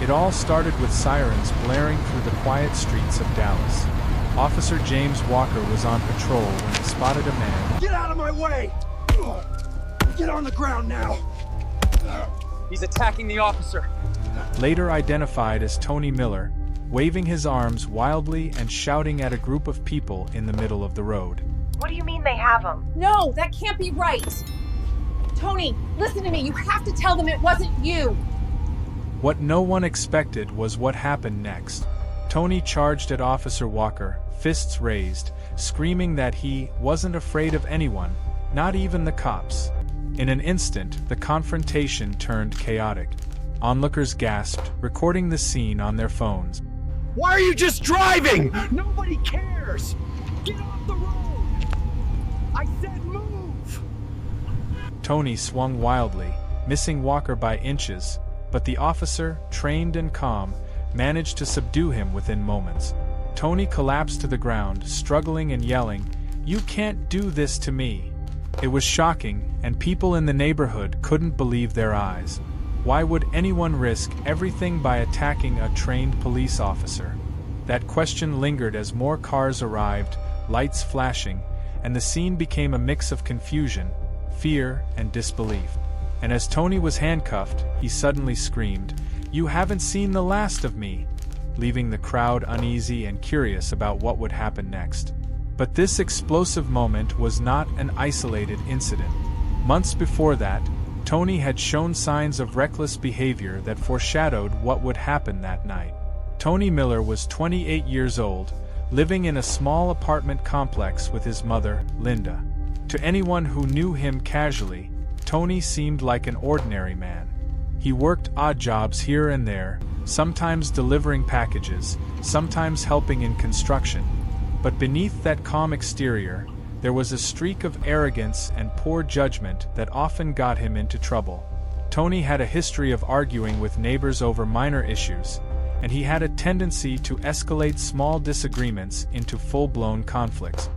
It all started with sirens blaring through the quiet streets of Dallas. Officer James Walker was on patrol when he spotted a man. Get out of my way! Get on the ground now! He's attacking the officer. Later identified as Tony Miller, waving his arms wildly and shouting at a group of people in the middle of the road. What do you mean they have him? No, that can't be right. Tony, listen to me. You have to tell them it wasn't you. What no one expected was what happened next. Tony charged at Officer Walker, fists raised, screaming that he wasn't afraid of anyone, not even the cops. In an instant, the confrontation turned chaotic. Onlookers gasped, recording the scene on their phones. Why are you just driving? Nobody cares! Get off the road! I said move! Tony swung wildly, missing Walker by inches, but the officer, trained and calm, managed to subdue him within moments. Tony collapsed to the ground, struggling and yelling, "You can't do this to me!" It was shocking, and people in the neighborhood couldn't believe their eyes. Why would anyone risk everything by attacking a trained police officer? That question lingered as more cars arrived, lights flashing, and the scene became a mix of confusion, fear, and disbelief. And as Tony was handcuffed, he suddenly screamed, "You haven't seen the last of me!" leaving the crowd uneasy and curious about what would happen next. But this explosive moment was not an isolated incident. Months before that, Tony had shown signs of reckless behavior that foreshadowed what would happen that night. Tony Miller was 28 years old, living in a small apartment complex with his mother, Linda. To anyone who knew him casually, Tony seemed like an ordinary man. He worked odd jobs here and there, sometimes delivering packages, sometimes helping in construction. But beneath that calm exterior, there was a streak of arrogance and poor judgment that often got him into trouble. Tony had a history of arguing with neighbors over minor issues, and he had a tendency to escalate small disagreements into full-blown conflicts.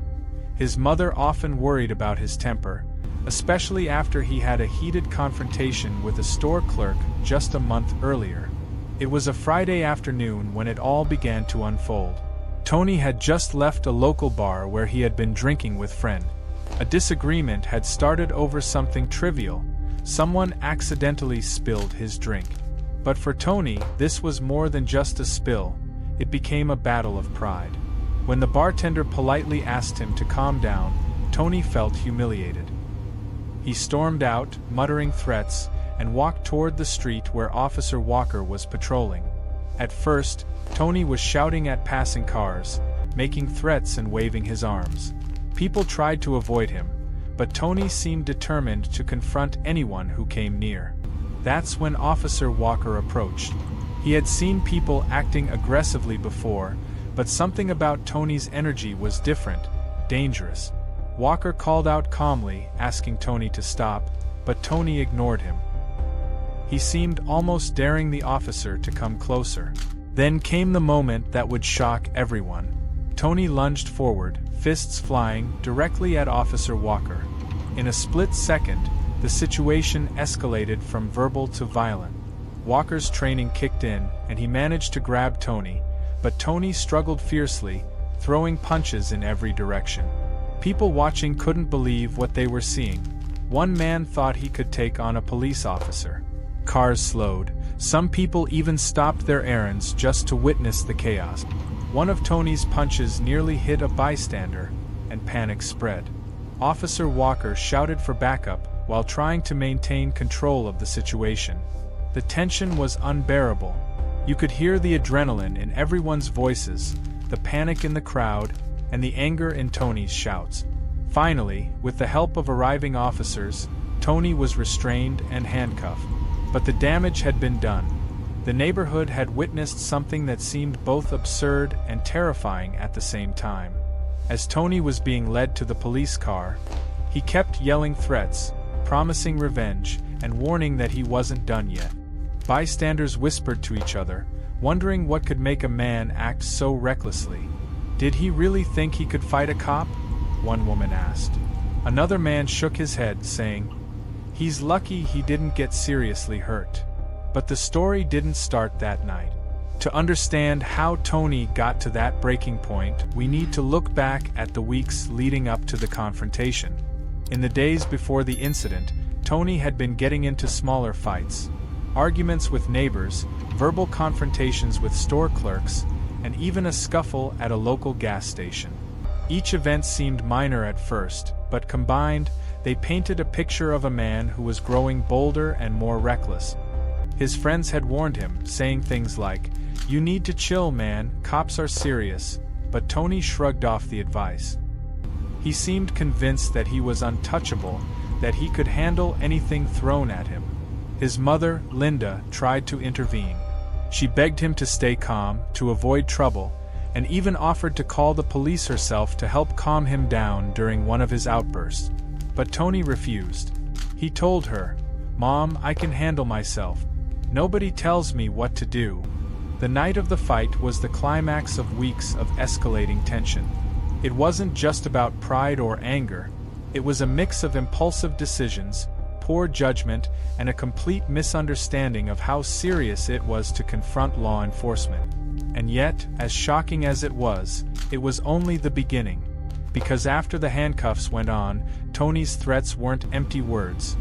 His mother often worried about his temper, especially after he had a heated confrontation with a store clerk just a month earlier. It was a Friday afternoon when it all began to unfold. Tony had just left a local bar where he had been drinking with friend. A disagreement had started over something trivial. Someone accidentally spilled his drink. But for Tony, this was more than just a spill. It became a battle of pride. When the bartender politely asked him to calm down, Tony felt humiliated. He stormed out, muttering threats, and walked toward the street where Officer Walker was patrolling. At first, Tony was shouting at passing cars, making threats and waving his arms. People tried to avoid him, but Tony seemed determined to confront anyone who came near. That's when Officer Walker approached. He had seen people acting aggressively before, but something about Tony's energy was different, dangerous. Walker called out calmly, asking Tony to stop, but Tony ignored him. He seemed almost daring the officer to come closer. Then came the moment that would shock everyone. Tony lunged forward, fists flying, directly at Officer Walker. In a split second, the situation escalated from verbal to violent. Walker's training kicked in, and he managed to grab Tony, but Tony struggled fiercely, throwing punches in every direction. People watching couldn't believe what they were seeing. One man thought he could take on a police officer. Cars slowed. Some people even stopped their errands just to witness the chaos. One of Tony's punches nearly hit a bystander, and panic spread. Officer Walker shouted for backup while trying to maintain control of the situation. The tension was unbearable. You could hear the adrenaline in everyone's voices, the panic in the crowd, and the anger in Tony's shouts. Finally, with the help of arriving officers, Tony was restrained and handcuffed. But the damage had been done. The neighborhood had witnessed something that seemed both absurd and terrifying at the same time. As Tony was being led to the police car, he kept yelling threats, promising revenge, and warning that he wasn't done yet. Bystanders whispered to each other, wondering what could make a man act so recklessly. Did he really think he could fight a cop? One woman asked. Another man shook his head, saying, "He's lucky he didn't get seriously hurt." But the story didn't start that night. To understand how Tony got to that breaking point, we need to look back at the weeks leading up to the confrontation. In the days before the incident, Tony had been getting into smaller fights, arguments with neighbors, verbal confrontations with store clerks, and even a scuffle at a local gas station. Each event seemed minor at first, but combined, they painted a picture of a man who was growing bolder and more reckless. His friends had warned him, saying things like, "You need to chill, man, cops are serious," but Tony shrugged off the advice. He seemed convinced that he was untouchable, that he could handle anything thrown at him. His mother, Linda, tried to intervene. She begged him to stay calm, to avoid trouble, and even offered to call the police herself to help calm him down during one of his outbursts. But Tony refused. He told her, "Mom, I can handle myself. Nobody tells me what to do." The night of the fight was the climax of weeks of escalating tension. It wasn't just about pride or anger. It was a mix of impulsive decisions, poor judgment, and a complete misunderstanding of how serious it was to confront law enforcement. And yet, as shocking as it was only the beginning. Because after the handcuffs went on, Tony's threats weren't empty words.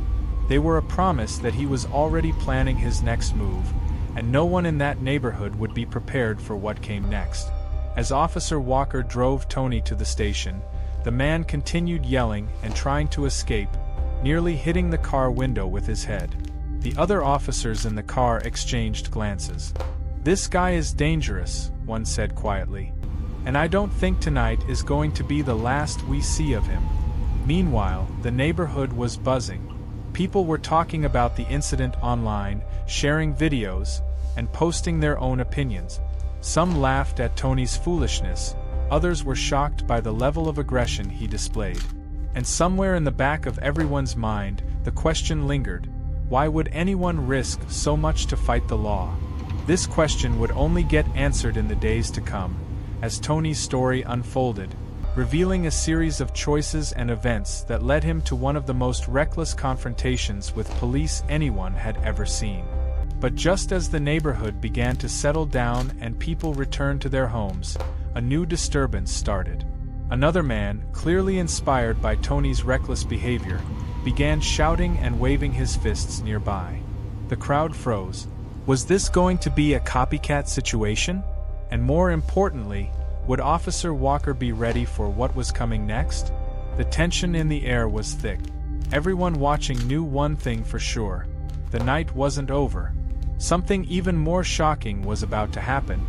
They were a promise that he was already planning his next move, and no one in that neighborhood would be prepared for what came next. As Officer Walker drove Tony to the station, the man continued yelling and trying to escape, nearly hitting the car window with his head. The other officers in the car exchanged glances. "This guy is dangerous," one said quietly. "And I don't think tonight is going to be the last we see of him." Meanwhile, the neighborhood was buzzing. People were talking about the incident online, sharing videos, and posting their own opinions. Some laughed at Tony's foolishness, others were shocked by the level of aggression he displayed. And somewhere in the back of everyone's mind, the question lingered: why would anyone risk so much to fight the law? This question would only get answered in the days to come, as Tony's story unfolded, revealing a series of choices and events that led him to one of the most reckless confrontations with police anyone had ever seen. But just as the neighborhood began to settle down and people returned to their homes, a new disturbance started. Another man, clearly inspired by Tony's reckless behavior, began shouting and waving his fists nearby. The crowd froze. Was this going to be a copycat situation? And more importantly, would Officer Walker be ready for what was coming next? The tension in the air was thick. Everyone watching knew one thing for sure: the night wasn't over. Something even more shocking was about to happen,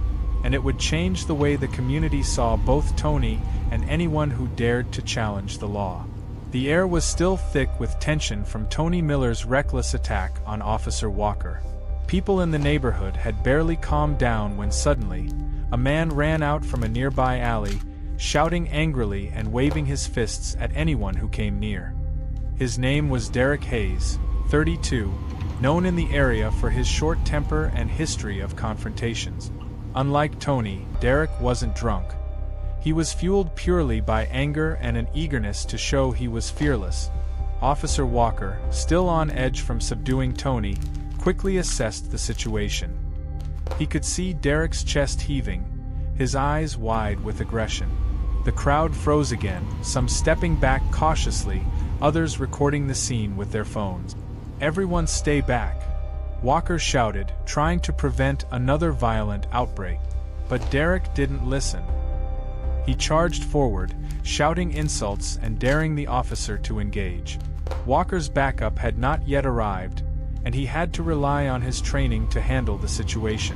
and it would change the way the community saw both Tony and anyone who dared to challenge the law. The air was still thick with tension from Tony Miller's reckless attack on Officer Walker. People in the neighborhood had barely calmed down when suddenly, a man ran out from a nearby alley, shouting angrily and waving his fists at anyone who came near. His name was Derek Hayes, 32, known in the area for his short temper and history of confrontations. Unlike Tony, Derek wasn't drunk. He was fueled purely by anger and an eagerness to show he was fearless. Officer Walker, still on edge from subduing Tony, quickly assessed the situation. He could see Derek's chest heaving, his eyes wide with aggression. The crowd froze again, some stepping back cautiously, others recording the scene with their phones. "Everyone stay back," Walker shouted, trying to prevent another violent outbreak. But Derek didn't listen. He charged forward, shouting insults and daring the officer to engage. Walker's backup had not yet arrived, and he had to rely on his training to handle the situation.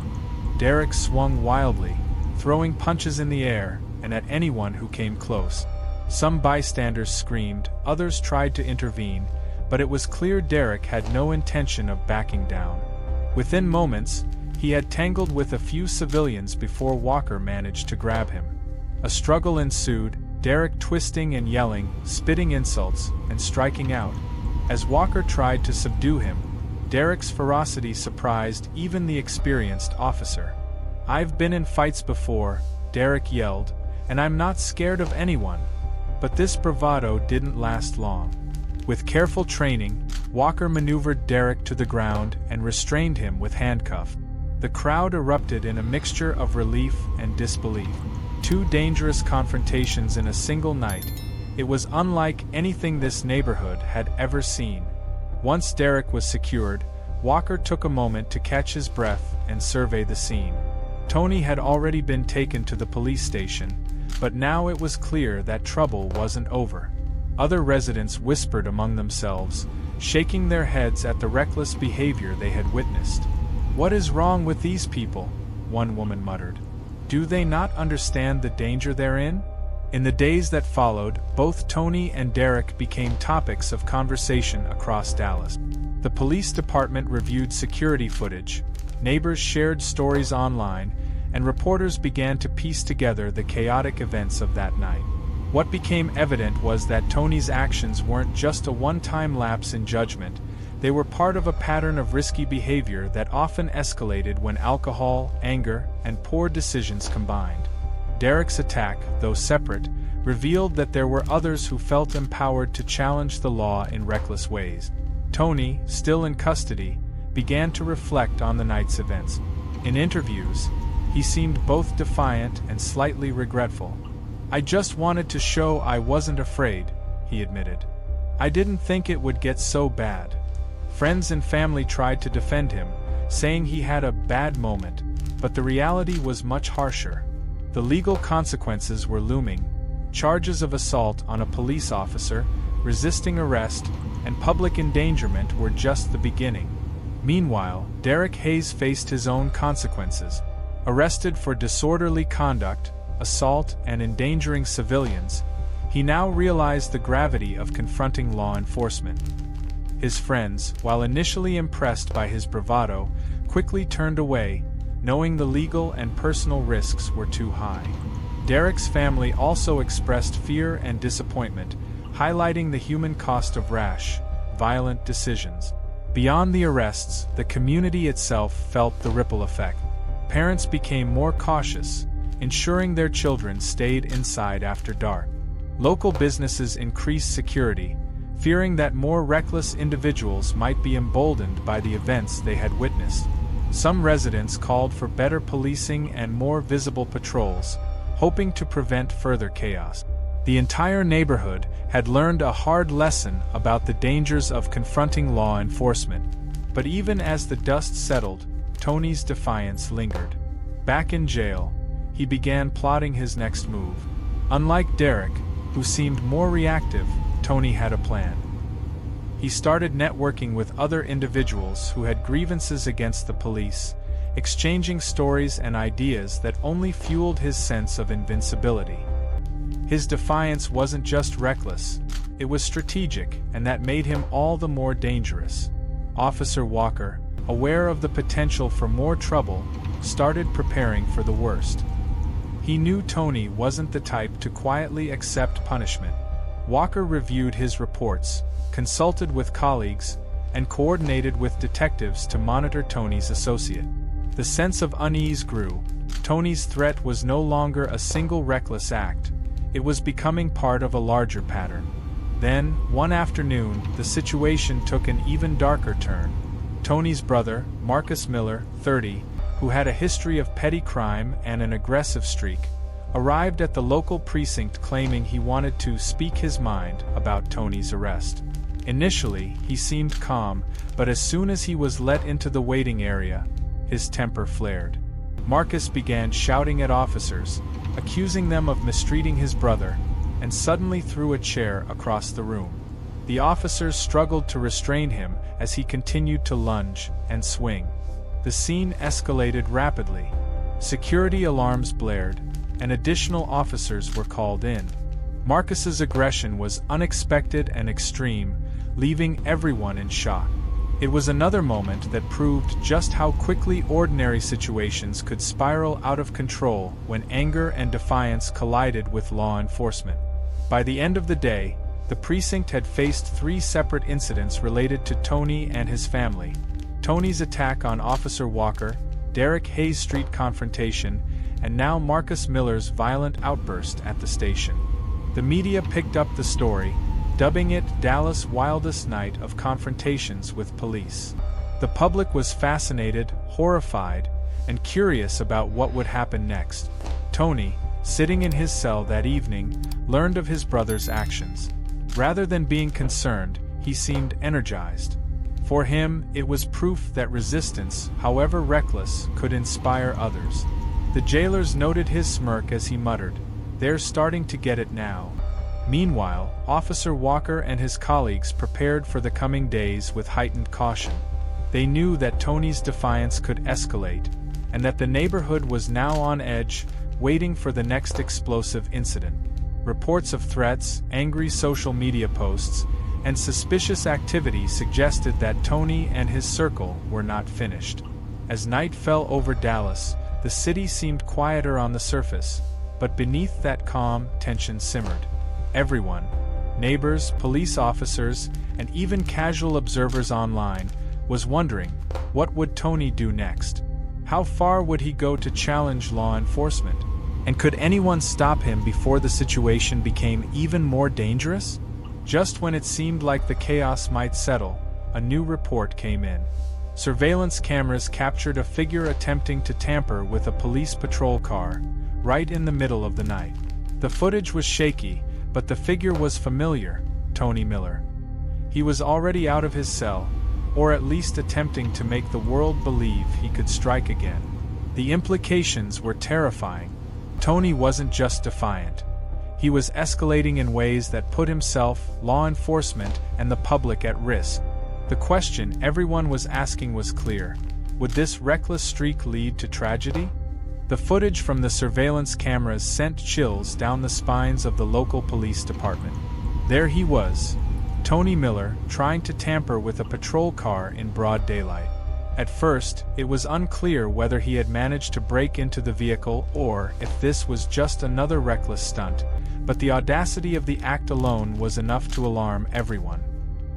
Derek swung wildly, throwing punches in the air and at anyone who came close. Some bystanders screamed, others tried to intervene, but it was clear Derek had no intention of backing down. Within moments, he had tangled with a few civilians before Walker managed to grab him. A struggle ensued, Derek twisting and yelling, spitting insults, and striking out. As Walker tried to subdue him, Derek's ferocity surprised even the experienced officer. "I've been in fights before," Derek yelled, "and I'm not scared of anyone." But this bravado didn't last long. With careful training, Walker maneuvered Derek to the ground and restrained him with handcuffs. The crowd erupted in a mixture of relief and disbelief. 2 dangerous confrontations in a single night. It was unlike anything this neighborhood had ever seen. Once Derek was secured, Walker took a moment to catch his breath and survey the scene. Tony had already been taken to the police station, but now it was clear that trouble wasn't over. Other residents whispered among themselves, shaking their heads at the reckless behavior they had witnessed. "What is wrong with these people?" one woman muttered. "Do they not understand the danger they're in?" In the days that followed, both Tony and Derek became topics of conversation across Dallas. The police department reviewed security footage, neighbors shared stories online, and reporters began to piece together the chaotic events of that night. What became evident was that Tony's actions weren't just a one-time lapse in judgment, they were part of a pattern of risky behavior that often escalated when alcohol, anger, and poor decisions combined. Derek's attack, though separate, revealed that there were others who felt empowered to challenge the law in reckless ways. Tony, still in custody, began to reflect on the night's events. In interviews, he seemed both defiant and slightly regretful. "I just wanted to show I wasn't afraid," he admitted. "I didn't think it would get so bad." Friends and family tried to defend him, saying he had a bad moment, but the reality was much harsher. The legal consequences were looming. Charges of assault on a police officer, resisting arrest, and public endangerment were just the beginning. Meanwhile, Derek Hayes faced his own consequences. Arrested for disorderly conduct, assault, and endangering civilians, he now realized the gravity of confronting law enforcement. His friends, while initially impressed by his bravado, quickly turned away, knowing the legal and personal risks were too high. Derek's family also expressed fear and disappointment, highlighting the human cost of rash, violent decisions. Beyond the arrests, the community itself felt the ripple effect. Parents became more cautious, ensuring their children stayed inside after dark. Local businesses increased security, fearing that more reckless individuals might be emboldened by the events they had witnessed. Some residents called for better policing and more visible patrols, hoping to prevent further chaos. The entire neighborhood had learned a hard lesson about the dangers of confronting law enforcement. But even as the dust settled, Tony's defiance lingered. Back in jail, he began plotting his next move. Unlike Derek, who seemed more reactive, Tony had a plan. He started networking with other individuals who had grievances against the police, exchanging stories and ideas that only fueled his sense of invincibility. His defiance wasn't just reckless, it was strategic, and that made him all the more dangerous. Officer Walker, aware of the potential for more trouble, started preparing for the worst. He knew Tony wasn't the type to quietly accept punishment. Walker reviewed his reports, consulted with colleagues, and coordinated with detectives to monitor Tony's associate. The sense of unease grew. Tony's threat was no longer a single reckless act. It was becoming part of a larger pattern. Then, one afternoon, the situation took an even darker turn. Tony's brother, Marcus Miller, 30, who had a history of petty crime and an aggressive streak, arrived at the local precinct claiming he wanted to speak his mind about Tony's arrest. Initially, he seemed calm, but as soon as he was let into the waiting area, his temper flared. Marcus began shouting at officers, accusing them of mistreating his brother, and suddenly threw a chair across the room. The officers struggled to restrain him as he continued to lunge and swing. The scene escalated rapidly. Security alarms blared, and additional officers were called in. Marcus's aggression was unexpected and extreme, leaving everyone in shock. It was another moment that proved just how quickly ordinary situations could spiral out of control when anger and defiance collided with law enforcement. By the end of the day, the precinct had faced 3 separate incidents related to Tony and his family: Tony's attack on Officer Walker, Derek Hayes' street confrontation, and now Marcus Miller's violent outburst at the station. The media picked up the story, dubbing it Dallas' wildest night of confrontations with police. The public was fascinated, horrified, and curious about what would happen next. Tony, sitting in his cell that evening, learned of his brother's actions. Rather than being concerned, he seemed energized. For him, it was proof that resistance, however reckless, could inspire others. The jailers noted his smirk as he muttered, "They're starting to get it now." Meanwhile, Officer Walker and his colleagues prepared for the coming days with heightened caution. They knew that Tony's defiance could escalate, and that the neighborhood was now on edge, waiting for the next explosive incident. Reports of threats, angry social media posts, and suspicious activity suggested that Tony and his circle were not finished. As night fell over Dallas, the city seemed quieter on the surface, but beneath that calm, tension simmered. Everyone, neighbors, police officers, and even casual observers online, was wondering, what would Tony do next? How far would he go to challenge law enforcement? And could anyone stop him before the situation became even more dangerous? Just when it seemed like the chaos might settle, a new report came in. Surveillance cameras captured a figure attempting to tamper with a police patrol car, right in the middle of the night. The footage was shaky, but the figure was familiar: Tony Miller. He was already out of his cell, or at least attempting to make the world believe he could strike again. The implications were terrifying. Tony wasn't just defiant. He was escalating in ways that put himself, law enforcement, and the public at risk. The question everyone was asking was clear: would this reckless streak lead to tragedy? The footage from the surveillance cameras sent chills down the spines of the local police department. There he was, Tony Miller, trying to tamper with a patrol car in broad daylight. At first, it was unclear whether he had managed to break into the vehicle or if this was just another reckless stunt, but the audacity of the act alone was enough to alarm everyone.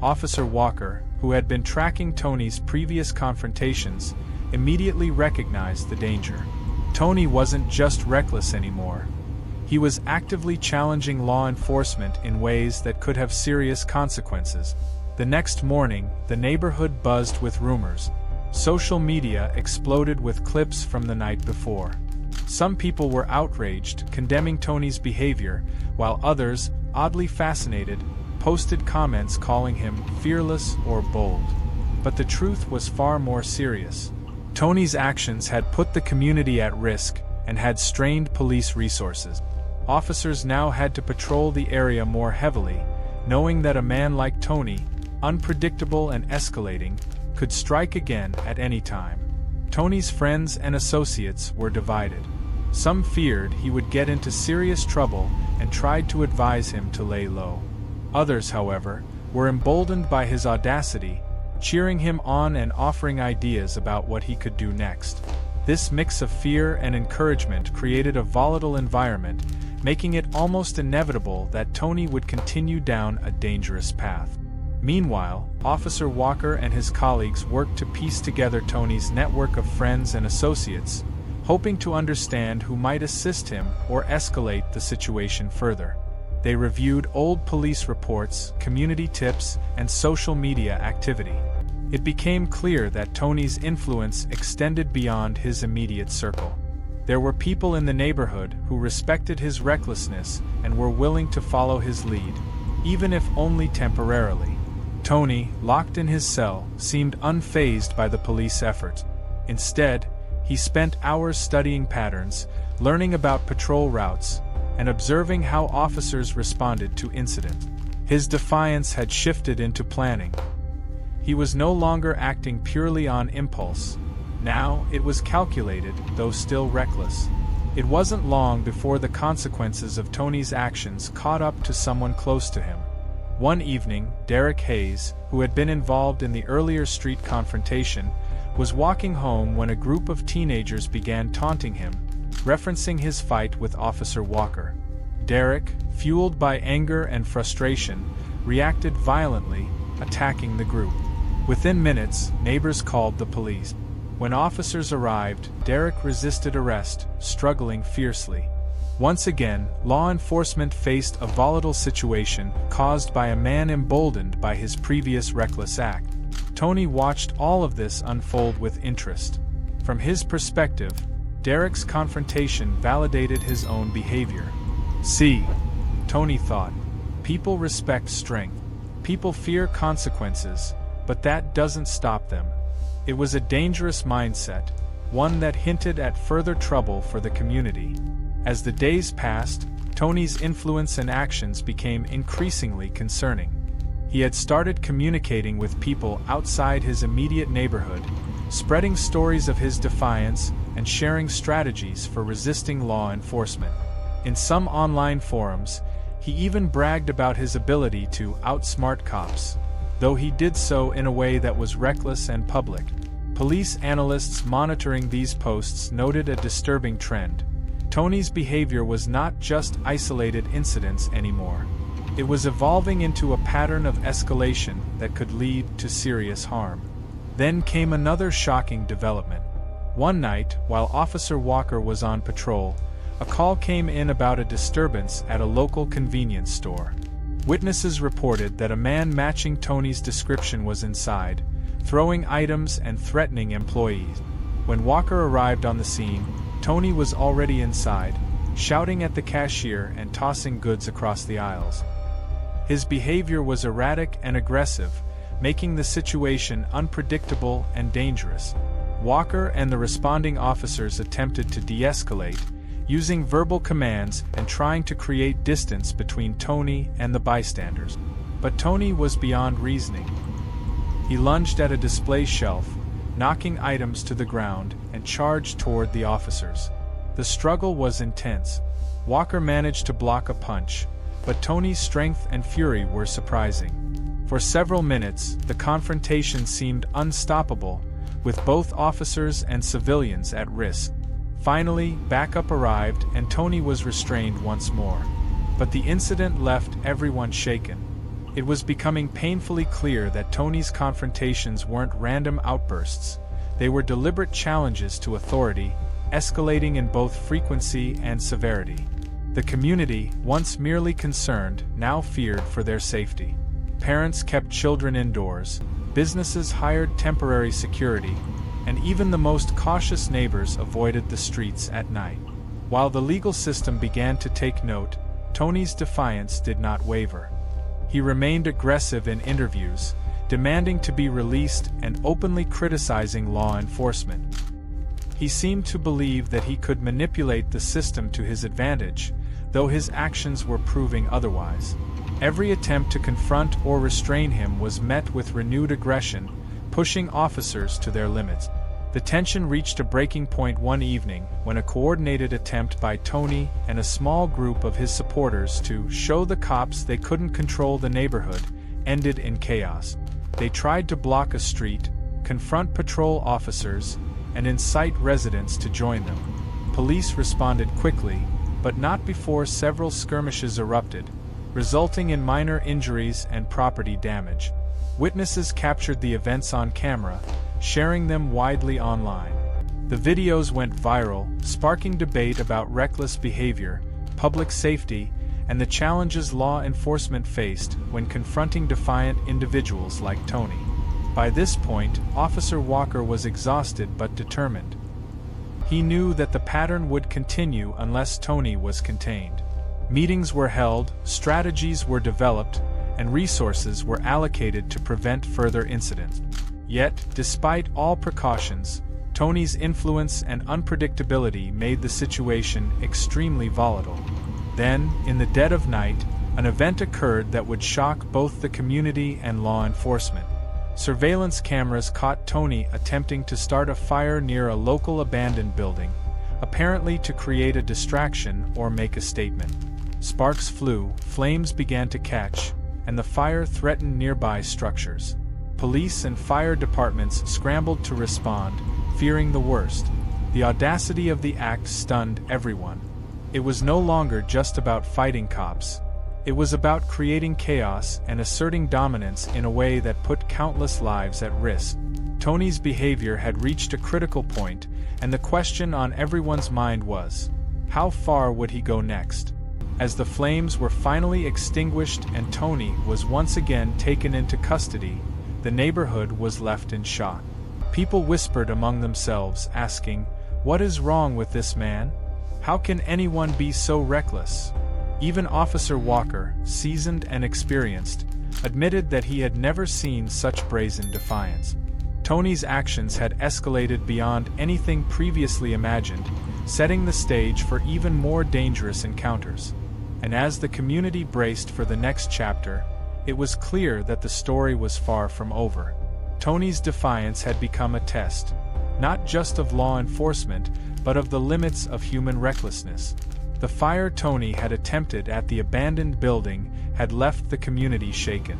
Officer Walker, who had been tracking Tony's previous confrontations, immediately recognized the danger. Tony wasn't just reckless anymore. He was actively challenging law enforcement in ways that could have serious consequences. The next morning, the neighborhood buzzed with rumors. Social media exploded with clips from the night before. Some people were outraged, condemning Tony's behavior, while others, oddly fascinated, posted comments calling him fearless or bold. But the truth was far more serious. Tony's actions had put the community at risk and had strained police resources. Officers now had to patrol the area more heavily, knowing that a man like Tony, unpredictable and escalating, could strike again at any time. Tony's friends and associates were divided. Some feared he would get into serious trouble and tried to advise him to lay low. Others, however, were emboldened by his audacity, cheering him on and offering ideas about what he could do next. This mix of fear and encouragement created a volatile environment, making it almost inevitable that Tony would continue down a dangerous path. Meanwhile, Officer Walker and his colleagues worked to piece together Tony's network of friends and associates, hoping to understand who might assist him or escalate the situation further. They reviewed old police reports, community tips, and social media activity. It became clear that Tony's influence extended beyond his immediate circle. There were people in the neighborhood who respected his recklessness and were willing to follow his lead, even if only temporarily. Tony, locked in his cell, seemed unfazed by the police effort. Instead, he spent hours studying patterns, learning about patrol routes, and observing how officers responded to incidents. His defiance had shifted into planning. He was no longer acting purely on impulse. Now, it was calculated, though still reckless. It wasn't long before the consequences of Tony's actions caught up to someone close to him. One evening, Derek Hayes, who had been involved in the earlier street confrontation, was walking home when a group of teenagers began taunting him, referencing his fight with Officer Walker. Derek, fueled by anger and frustration, reacted violently, attacking the group. Within minutes, neighbors called the police. When officers arrived, Derek resisted arrest, struggling fiercely. Once again, law enforcement faced a volatile situation caused by a man emboldened by his previous reckless act. Tony watched all of this unfold with interest. From his perspective, Derek's confrontation validated his own behavior. See, Tony thought, people respect strength. People fear consequences, but that doesn't stop them. It was a dangerous mindset, one that hinted at further trouble for the community. As the days passed, Tony's influence and actions became increasingly concerning. He had started communicating with people outside his immediate neighborhood, spreading stories of his defiance and sharing strategies for resisting law enforcement. In some online forums, he even bragged about his ability to outsmart cops, though he did so in a way that was reckless and public. Police analysts monitoring these posts noted a disturbing trend. Tony's behavior was not just isolated incidents anymore. It was evolving into a pattern of escalation that could lead to serious harm. Then came another shocking development. One night, while Officer Walker was on patrol, a call came in about a disturbance at a local convenience store. Witnesses reported that a man matching Tony's description was inside, throwing items and threatening employees. When Walker arrived on the scene, Tony was already inside, shouting at the cashier and tossing goods across the aisles. His behavior was erratic and aggressive, making the situation unpredictable and dangerous. Walker and the responding officers attempted to de-escalate, using verbal commands and trying to create distance between Tony and the bystanders. But Tony was beyond reasoning. He lunged at a display shelf, knocking items to the ground, and charged toward the officers. The struggle was intense. Walker managed to block a punch, but Tony's strength and fury were surprising. For several minutes, the confrontation seemed unstoppable, with both officers and civilians at risk. Finally, backup arrived and Tony was restrained once more. But the incident left everyone shaken. It was becoming painfully clear that Tony's confrontations weren't random outbursts. They were deliberate challenges to authority, escalating in both frequency and severity. The community, once merely concerned, now feared for their safety. Parents kept children indoors, businesses hired temporary security, and even the most cautious neighbors avoided the streets at night. While the legal system began to take note, Tony's defiance did not waver. He remained aggressive in interviews, demanding to be released and openly criticizing law enforcement. He seemed to believe that he could manipulate the system to his advantage, though his actions were proving otherwise. Every attempt to confront or restrain him was met with renewed aggression, pushing officers to their limits. The tension reached a breaking point one evening when a coordinated attempt by Tony and a small group of his supporters to show the cops they couldn't control the neighborhood ended in chaos. They tried to block a street, confront patrol officers, and incite residents to join them. Police responded quickly, but not before several skirmishes erupted, resulting in minor injuries and property damage. Witnesses captured the events on camera, sharing them widely online. The videos went viral, sparking debate about reckless behavior, public safety, and the challenges law enforcement faced when confronting defiant individuals like Tony. By this point, Officer Walker was exhausted but determined. He knew that the pattern would continue unless Tony was contained. Meetings were held, strategies were developed, and resources were allocated to prevent further incidents. Yet, despite all precautions, Tony's influence and unpredictability made the situation extremely volatile. Then, in the dead of night, an event occurred that would shock both the community and law enforcement. Surveillance cameras caught Tony attempting to start a fire near a local abandoned building, apparently to create a distraction or make a statement. Sparks flew, flames began to catch, and the fire threatened nearby structures. Police and fire departments scrambled to respond, fearing the worst. The audacity of the act stunned everyone. It was no longer just about fighting cops. It was about creating chaos and asserting dominance in a way that put countless lives at risk. Tony's behavior had reached a critical point, and the question on everyone's mind was, How far would he go next? As the flames were finally extinguished and Tony was once again taken into custody, the neighborhood was left in shock. People whispered among themselves, asking, "What is wrong with this man? How can anyone be so reckless?" Even Officer Walker, seasoned and experienced, admitted that he had never seen such brazen defiance. Tony's actions had escalated beyond anything previously imagined, setting the stage for even more dangerous encounters. And as the community braced for the next chapter, it was clear that the story was far from over. Tony's defiance had become a test, not just of law enforcement, but of the limits of human recklessness. The fire Tony had attempted at the abandoned building had left the community shaken.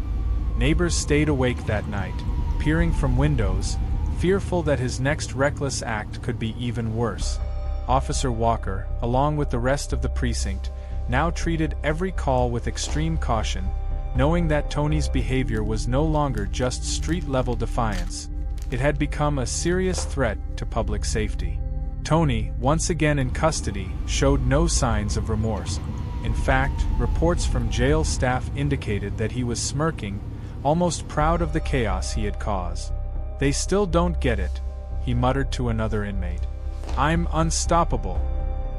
Neighbors stayed awake that night, peering from windows, fearful that his next reckless act could be even worse. Officer Walker, along with the rest of the precinct, now treated every call with extreme caution, knowing that Tony's behavior was no longer just street-level defiance. It had become a serious threat to public safety. Tony, once again in custody, showed no signs of remorse. In fact, reports from jail staff indicated that he was smirking, almost proud of the chaos he had caused. "They still don't get it," he muttered to another inmate. "I'm unstoppable."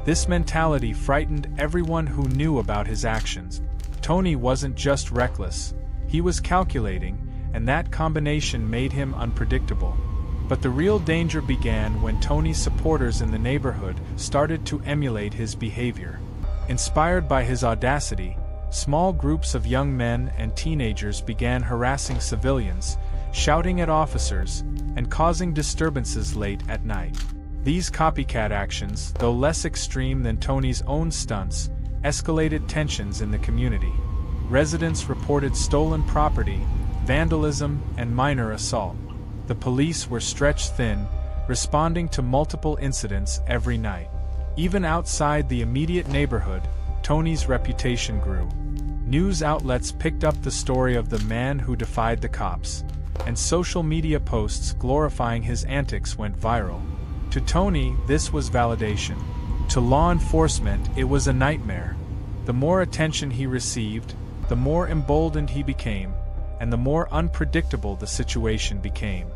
This mentality frightened everyone who knew about his actions. Tony wasn't just reckless, he was calculating, and that combination made him unpredictable. But the real danger began when Tony's supporters in the neighborhood started to emulate his behavior. Inspired by his audacity, small groups of young men and teenagers began harassing civilians, shouting at officers, and causing disturbances late at night. These copycat actions, though less extreme than Tony's own stunts, escalated tensions in the community. Residents reported stolen property, vandalism, and minor assault. The police were stretched thin, responding to multiple incidents every night. Even outside the immediate neighborhood, Tony's reputation grew. News outlets picked up the story of the man who defied the cops, and social media posts glorifying his antics went viral. To Tony, this was validation. To law enforcement, it was a nightmare. The more attention he received, the more emboldened he became, and the more unpredictable the situation became.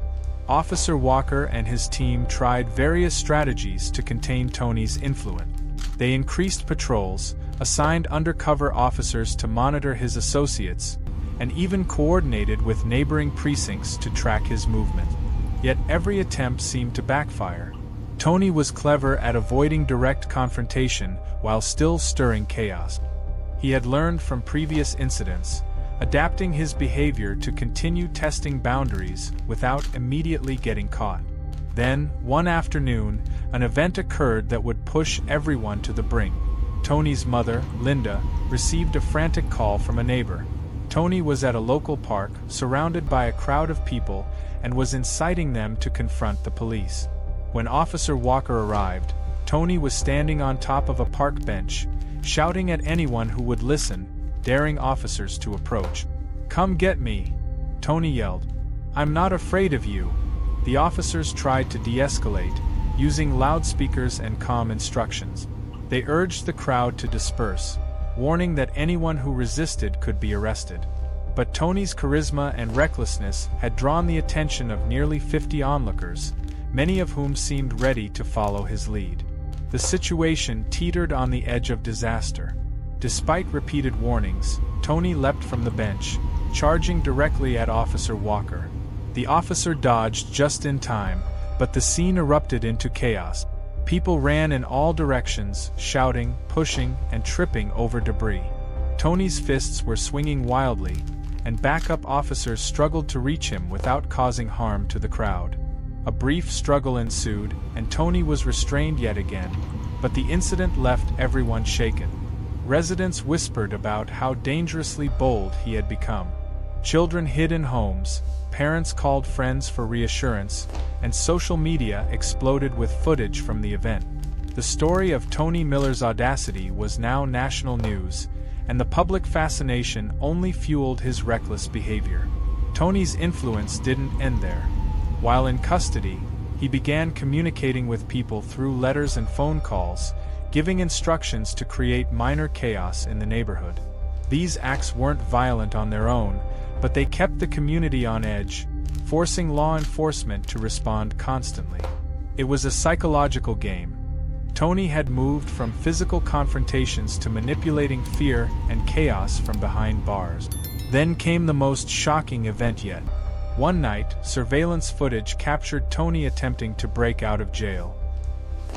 Officer Walker and his team tried various strategies to contain Tony's influence. They increased patrols, assigned undercover officers to monitor his associates, and even coordinated with neighboring precincts to track his movement. Yet every attempt seemed to backfire. Tony was clever at avoiding direct confrontation while still stirring chaos. He had learned from previous incidents, adapting his behavior to continue testing boundaries without immediately getting caught. Then, one afternoon, an event occurred that would push everyone to the brink. Tony's mother, Linda, received a frantic call from a neighbor. Tony was at a local park, surrounded by a crowd of people, and was inciting them to confront the police. When Officer Walker arrived, Tony was standing on top of a park bench, shouting at anyone who would listen, daring officers to approach. "Come get me," Tony yelled. "I'm not afraid of you." The officers tried to de-escalate, using loudspeakers and calm instructions. They urged the crowd to disperse, warning that anyone who resisted could be arrested. But Tony's charisma and recklessness had drawn the attention of nearly 50 onlookers, many of whom seemed ready to follow his lead. The situation teetered on the edge of disaster. Despite repeated warnings, Tony leapt from the bench, charging directly at Officer Walker. The officer dodged just in time, but the scene erupted into chaos. People ran in all directions, shouting, pushing, and tripping over debris. Tony's fists were swinging wildly, and backup officers struggled to reach him without causing harm to the crowd. A brief struggle ensued, and Tony was restrained yet again, but the incident left everyone shaken. Residents whispered about how dangerously bold he had become. Children hid in homes, parents called friends for reassurance, and social media exploded with footage from the event. The story of Tony Miller's audacity was now national news, and the public fascination only fueled his reckless behavior. Tony's influence didn't end there. While in custody, he began communicating with people through letters and phone calls, giving instructions to create minor chaos in the neighborhood. These acts weren't violent on their own, but they kept the community on edge, forcing law enforcement to respond constantly. It was a psychological game. Tony had moved from physical confrontations to manipulating fear and chaos from behind bars. Then came the most shocking event yet. One night, surveillance footage captured Tony attempting to break out of jail.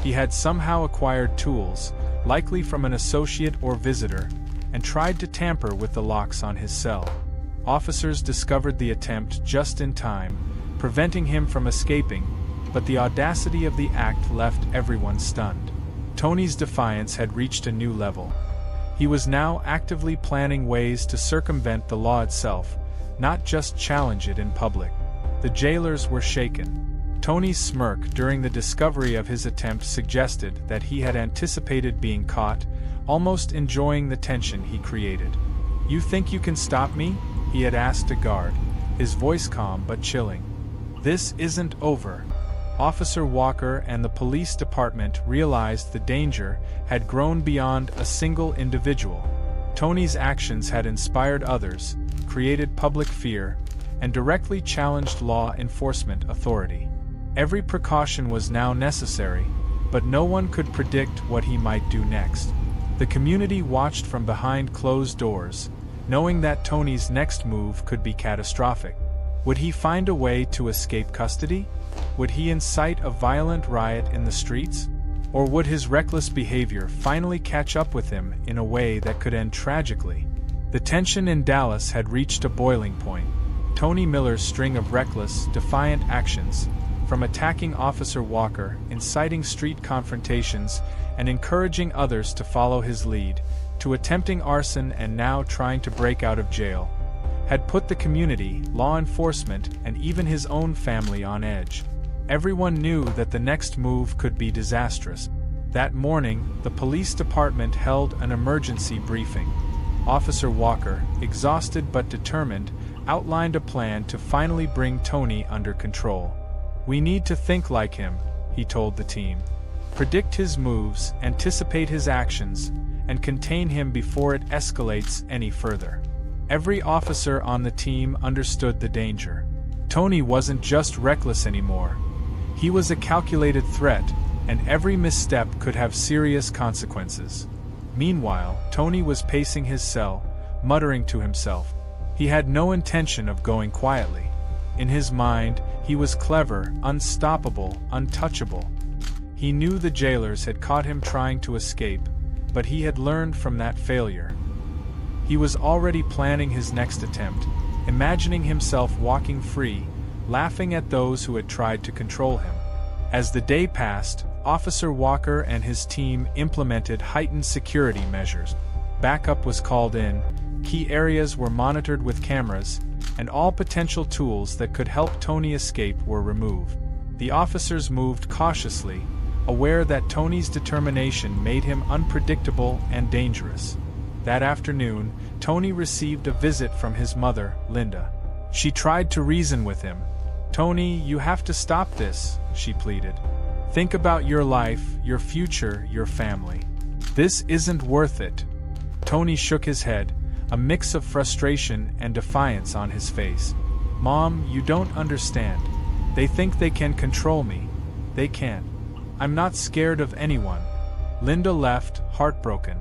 He had somehow acquired tools, likely from an associate or visitor, and tried to tamper with the locks on his cell. Officers discovered the attempt just in time, preventing him from escaping, but the audacity of the act left everyone stunned. Tony's defiance had reached a new level. He was now actively planning ways to circumvent the law itself, not just challenge it in public. The jailers were shaken. Tony's smirk during the discovery of his attempt suggested that he had anticipated being caught, almost enjoying the tension he created. "You think you can stop me?" he had asked a guard, his voice calm but chilling. "This isn't over." Officer Walker and the police department realized the danger had grown beyond a single individual. Tony's actions had inspired others, created public fear, and directly challenged law enforcement authority. Every precaution was now necessary, but no one could predict what he might do next. The community watched from behind closed doors, knowing that Tony's next move could be catastrophic. Would he find a way to escape custody? Would he incite a violent riot in the streets? Or would his reckless behavior finally catch up with him in a way that could end tragically? The tension in Dallas had reached a boiling point. Tony Miller's string of reckless, defiant actions, from attacking Officer Walker, inciting street confrontations, and encouraging others to follow his lead, to attempting arson and now trying to break out of jail, had put the community, law enforcement, and even his own family on edge. Everyone knew that the next move could be disastrous. That morning, the police department held an emergency briefing. Officer Walker, exhausted but determined, outlined a plan to finally bring Tony under control. "We need to think like him," he told the team. "Predict his moves, anticipate his actions, and contain him before it escalates any further." Every officer on the team understood the danger. Tony wasn't just reckless anymore. He was a calculated threat, and every misstep could have serious consequences. Meanwhile, Tony was pacing his cell, muttering to himself. He had no intention of going quietly. In his mind, he was clever, unstoppable, untouchable. He knew the jailers had caught him trying to escape, but he had learned from that failure. He was already planning his next attempt, imagining himself walking free, laughing at those who had tried to control him. As the day passed, Officer Walker and his team implemented heightened security measures. Backup was called in, key areas were monitored with cameras, and all potential tools that could help Tony escape were removed. The officers moved cautiously, aware that Tony's determination made him unpredictable and dangerous. That afternoon, Tony received a visit from his mother, Linda. She tried to reason with him. "Tony, you have to stop this," she pleaded. "Think about your life, your future, your family. This isn't worth it." Tony shook his head, a mix of frustration and defiance on his face. "Mom, you don't understand. They think they can control me. They can't. I'm not scared of anyone." Linda left, heartbroken.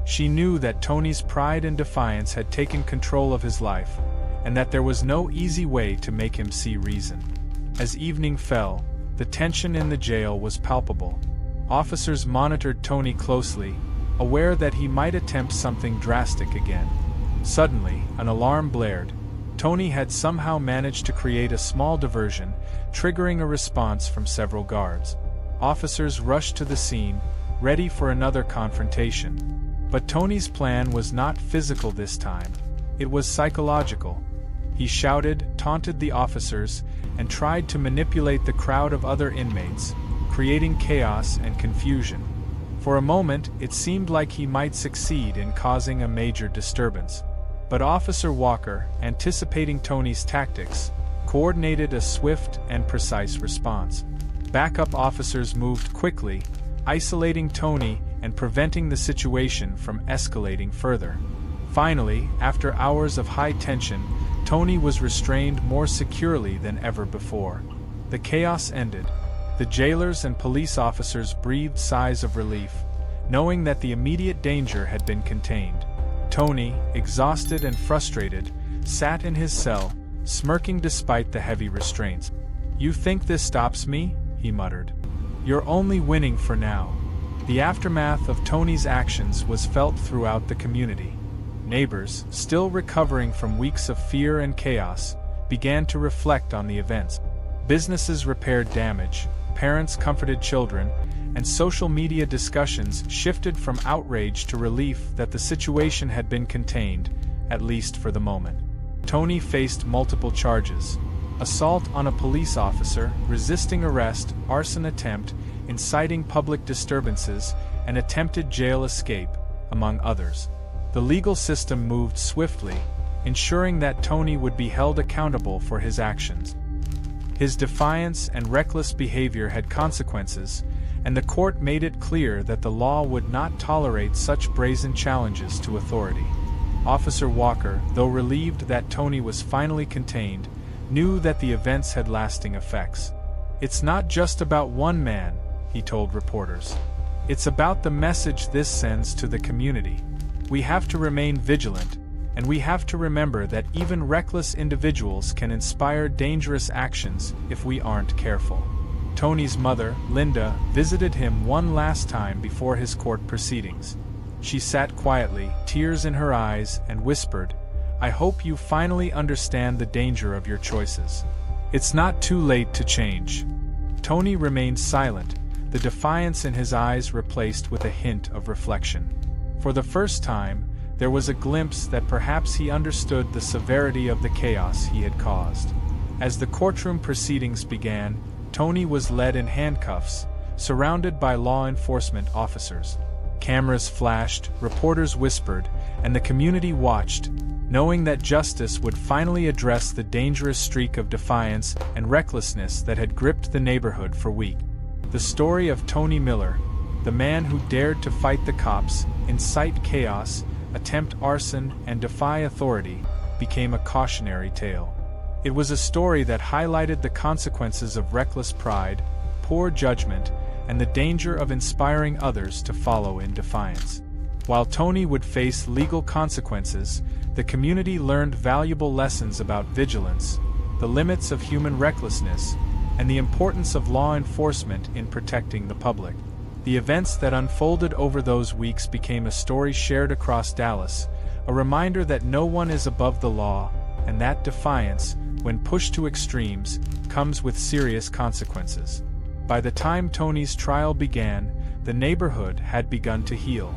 She knew that Tony's pride and defiance had taken control of his life, and that there was no easy way to make him see reason. As evening fell, the tension in the jail was palpable. Officers monitored Tony closely, aware that he might attempt something drastic again. Suddenly, an alarm blared. Tony had somehow managed to create a small diversion, triggering a response from several guards. Officers rushed to the scene, ready for another confrontation. But Tony's plan was not physical this time. It was psychological. He shouted, taunted the officers, and tried to manipulate the crowd of other inmates, creating chaos and confusion. For a moment, it seemed like he might succeed in causing a major disturbance. But Officer Walker, anticipating Tony's tactics, coordinated a swift and precise response. Backup officers moved quickly, isolating Tony and preventing the situation from escalating further. Finally, after hours of high tension, Tony was restrained more securely than ever before. The chaos ended. The jailers and police officers breathed sighs of relief, knowing that the immediate danger had been contained. Tony, exhausted and frustrated, sat in his cell, smirking despite the heavy restraints. "You think this stops me?" he muttered. "You're only winning for now." The aftermath of Tony's actions was felt throughout the community. Neighbors, still recovering from weeks of fear and chaos, began to reflect on the events. Businesses repaired damage, parents comforted children, and social media discussions shifted from outrage to relief that the situation had been contained, at least for the moment. Tony faced multiple charges: assault on a police officer, resisting arrest, arson attempt, inciting public disturbances, and attempted jail escape, among others. The legal system moved swiftly, ensuring that Tony would be held accountable for his actions. His defiance and reckless behavior had consequences, and the court made it clear that the law would not tolerate such brazen challenges to authority. Officer Walker, though relieved that Tony was finally contained, knew that the events had lasting effects. "It's not just about one man," he told reporters. "It's about the message this sends to the community. We have to remain vigilant, and we have to remember that even reckless individuals can inspire dangerous actions if we aren't careful." Tony's mother, Linda, visited him one last time before his court proceedings. She sat quietly, tears in her eyes, and whispered, "I hope you finally understand the danger of your choices. It's not too late to change." Tony remained silent, the defiance in his eyes replaced with a hint of reflection. For the first time, there was a glimpse that perhaps he understood the severity of the chaos he had caused. As the courtroom proceedings began, Tony was led in handcuffs, surrounded by law enforcement officers. Cameras flashed, reporters whispered, and the community watched, knowing that justice would finally address the dangerous streak of defiance and recklessness that had gripped the neighborhood for weeks. The story of Tony Miller, the man who dared to fight the cops, incite chaos, attempt arson, and defy authority, became a cautionary tale. It was a story that highlighted the consequences of reckless pride, poor judgment, and the danger of inspiring others to follow in defiance. While Tony would face legal consequences, the community learned valuable lessons about vigilance, the limits of human recklessness, and the importance of law enforcement in protecting the public. The events that unfolded over those weeks became a story shared across Dallas, a reminder that no one is above the law, and that defiance, when pushed to extremes, comes with serious consequences. By the time Tony's trial began, the neighborhood had begun to heal.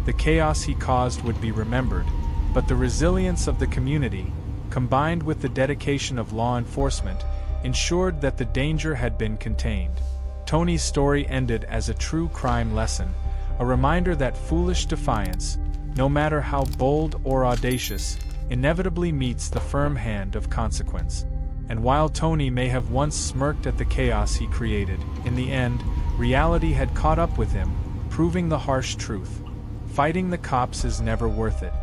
The chaos he caused would be remembered, but the resilience of the community, combined with the dedication of law enforcement, ensured that the danger had been contained. Tony's story ended as a true crime lesson, a reminder that foolish defiance, no matter how bold or audacious, inevitably meets the firm hand of consequence. And while Tony may have once smirked at the chaos he created, in the end, reality had caught up with him, proving the harsh truth. Fighting the cops is never worth it.